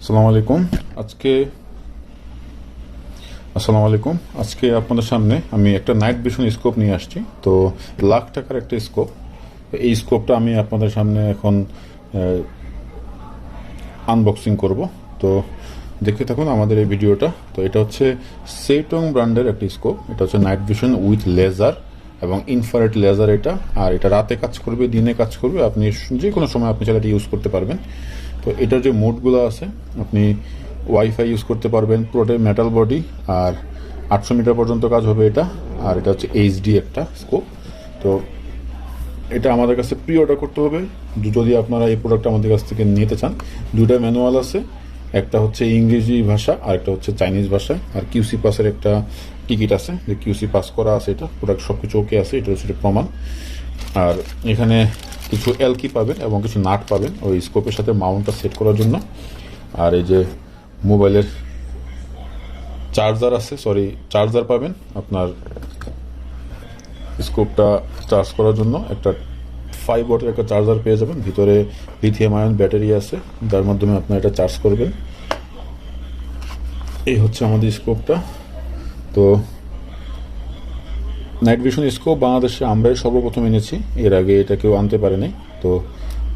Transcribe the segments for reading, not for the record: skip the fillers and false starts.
আসসালামু আলাইকুম। আজকে আসসালামু আলাইকুম আজকে আপনাদের সামনে আমি একটা নাইট ভিশন স্কোপ নিয়ে আসছি। তো লাখ টাকার একটা স্কোপ। এই স্কোপটা আমি আপনাদের সামনে এখন আনবক্সিং করব। তো দেখতে থাকুন আমাদের এই ভিডিওটা। তো এটা হচ্ছে সেটং ব্র্যান্ডের একটি স্কোপ। এটা হচ্ছে নাইট ভিশন উইথ লেজার এবং ইনফ্রারেড লেজার এটা। আর এটা রাতে কাজ করবে, দিনে কাজ করবে, আপনি যে কোনো সময় আপনি চাইলে এটা ইউজ করতে পারবেন। তো এটার যে মোডগুলো আছে, আপনি ওয়াইফাই ইউজ করতে পারবেন, পুরোটাই মেটাল বডি, আর 800 মিটার পর্যন্ত কাজ হবে এটা। আর এটা হচ্ছে এইচডি একটা স্কোপ। তো এটা আমাদের কাছে প্রি অর্ডার করতে হবে যদি আপনারা এই প্রোডাক্টটা আমাদের কাছ থেকে নিতে চান। দুটো ম্যানুয়াল আছে, একটা হচ্ছে ইংরেজি ভাষা আর একটা হচ্ছে চাইনিজ ভাষা। আর কিউসি পাসের একটা টিকিট আছে, যে কিউসি পাস করা আছে, এটা প্রোডাক্ট সব কিছু ওকে আছে, এটা হচ্ছে প্রমাণ। আর এখানে কিছু এলকি পাবেন এবং কিছু নাট পাবেন ওই স্কোপের সাথে মাউন্টটা সেট করার জন্য। আর এই যে মোবাইলের চার্জার আছে, চার্জার পাবেন আপনার স্কোপটা চার্জ করার জন্য। একটা 5 ওয়াটের একটা চার্জার পেয়ে যাবেন, ভিতরে লিথিয়াম আয়ন ব্যাটারি আছে, যার মাধ্যমে আপনারা এটা চার্জ করবেন। এই হচ্ছে আমাদের স্কোপটা। তো নাইট ভিশন স্কোপ বাংলাদেশে আমরাই সর্বপ্রথম এনেছি, এর আগে এটা কেউ আনতে পারেনি। তো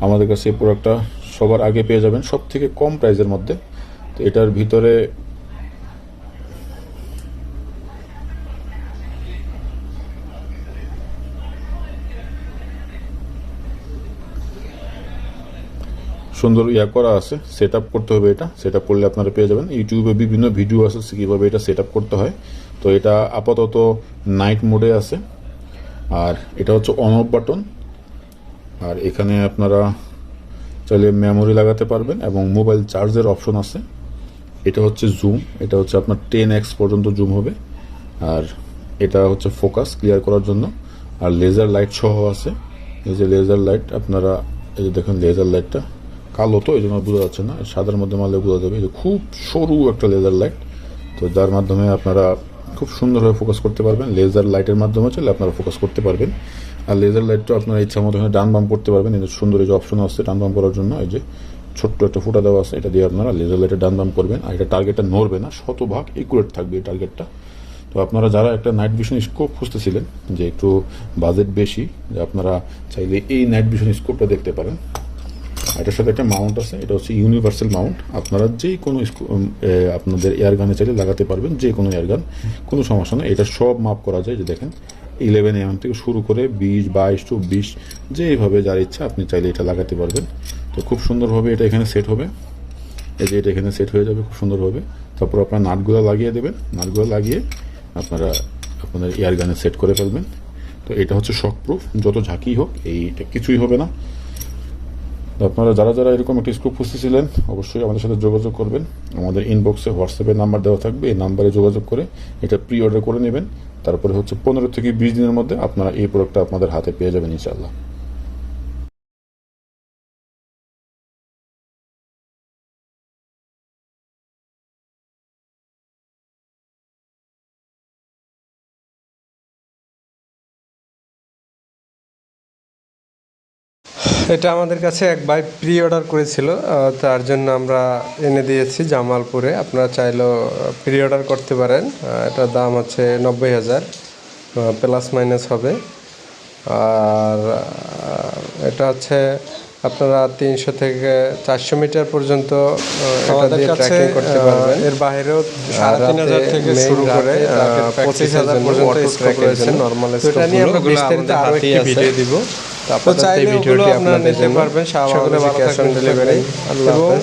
আমাদের কাছে এই প্রোডাক্টটা সবার আগে পেয়ে যাবেন সব থেকে কম প্রাইসের মধ্যে। তো এটার ভিতরে সুন্দর করা আছে, সেট আপ করতে হবে। এটা সেট আপ করলে আপনারা পেয়ে যাবেন। ইউটিউবে বিভিন্ন ভিডিও আছে কীভাবে এটা সেট আপ করতে হয়। তো এটা আপাতত নাইট মোডে আছে। আর এটা হচ্ছে অন অফ বাটন। আর এখানে আপনারা চাইলে মেমোরি লাগাতে পারবেন এবং মোবাইল চার্জের অপশন আছে। এটা হচ্ছে জুম, এটা হচ্ছে আপনার 10x পর্যন্ত জুম হবে। আর এটা হচ্ছে ফোকাস ক্লিয়ার করার জন্য। আর লেজার লাইট সহ আছে। এই যে লেজার লাইট, আপনারা এই যে দেখেন লেজার লাইটটা কালো, তো এই জন্য বোঝা যাচ্ছে না, সাদার মধ্যে মারলে বোঝা যাবে। এই যে খুব সরু একটা লেজার লাইট, তো যার মাধ্যমে আপনারা খুব সুন্দরভাবে ফোকাস করতে পারবেন। লেজার লাইটের মাধ্যমে চলে আপনারা ফোকাস করতে পারবেন। আর লেজার লাইটটা আপনারা ইচ্ছা মতো এখানে ডান বাম করতে পারবেন। এই যে সুন্দর এই যে অপশন আছে ডান বাম করার জন্য, এই যে ছোট্ট একটা ফুটা দেওয়া আছে, এটা দিয়ে আপনারা লেজার লাইটে ডান বাম করবেন। আর এটা টার্গেটটা নড়বে না, শতভাগ একুরেট থাকবে এই টার্গেটটা। তো আপনারা যারা একটা নাইট ভিশন স্কোপ খুঁজতেছিলেন, যে একটু বাজেট বেশি, যে আপনারা চাইলে এই নাইট ভিশন স্কোপটা দেখতে পারেন। এটার সাথে একটা মাউন্ট আছে, এটা হচ্ছে ইউনিভার্সাল মাউন্ট। আপনারা যে কোনো আপনাদের এয়ারগানে চাইলে লাগাতে পারবেন, যে কোনো এয়ারগান, কোনো সমস্যা নেই। এটা সব মাপ করা যায়। যে দেখেন 11mm থেকে শুরু করে 20, 22 to 20, যেভাবে যার ইচ্ছা আপনি চাইলে এটা লাগাতে পারবেন। তো খুব সুন্দরভাবে এটা এখানে সেট হবে। এই যে এটা এখানে সেট হয়ে যাবে খুব সুন্দরভাবে। তারপর আপনার নাটগুলো লাগিয়ে দেবেন, নাটগুলো লাগিয়ে আপনারা আপনাদের এয়ারগানে সেট করে ফেলবেন। তো এটা হচ্ছে শক প্রুফ, যত ঝাঁকি হোক এইটা কিছুই হবে না। আপনারা যারা যারা এরকম একটা স্কোপ খুঁজতেছিলেন, অবশ্যই আমাদের সাথে যোগাযোগ করবেন। আমাদের ইনবক্সে হোয়াটসঅ্যাপের নাম্বার দেওয়া থাকবে, এই নাম্বারে যোগাযোগ করে এটা প্রি অর্ডার করে নেবেন। তারপরে হচ্ছে 15 থেকে 20 দিনের মধ্যে আপনারা এই প্রোডাক্টটা আপনাদের হাতে পেয়ে যাবেন ইনশাআল্লাহ। এটা আমাদের কাছে এক ভাই প্রি অর্ডার করেছিল, তার জন্য আমরা এনে দিয়েছি জামালপুরে। আপনারা চাইলেও প্রি অর্ডার করতে পারেন। এটার দাম হচ্ছে 90,000 প্লাস মাইনাস হবে। আর এটা হচ্ছে আপনারা 300 থেকে 400 মিটার পর্যন্ত এটা দিয়ে ট্র্যাকিং করতে পারবেন। এর বাইরেও 3,500 থেকে শুরু করে 25,000 পর্যন্ত স্কোপ রয়েছে নরমাল স্কোপ। এটা নিয়ে আমরা বিস্তারিত আরও একটি ভিডিও দিব। তো চাইলে এই ভিডিওটি আপনারা নিতে পারবেন। সকলে ভালো থাকবেন, ডেলিভারি। আল্লাহ হাফেজ।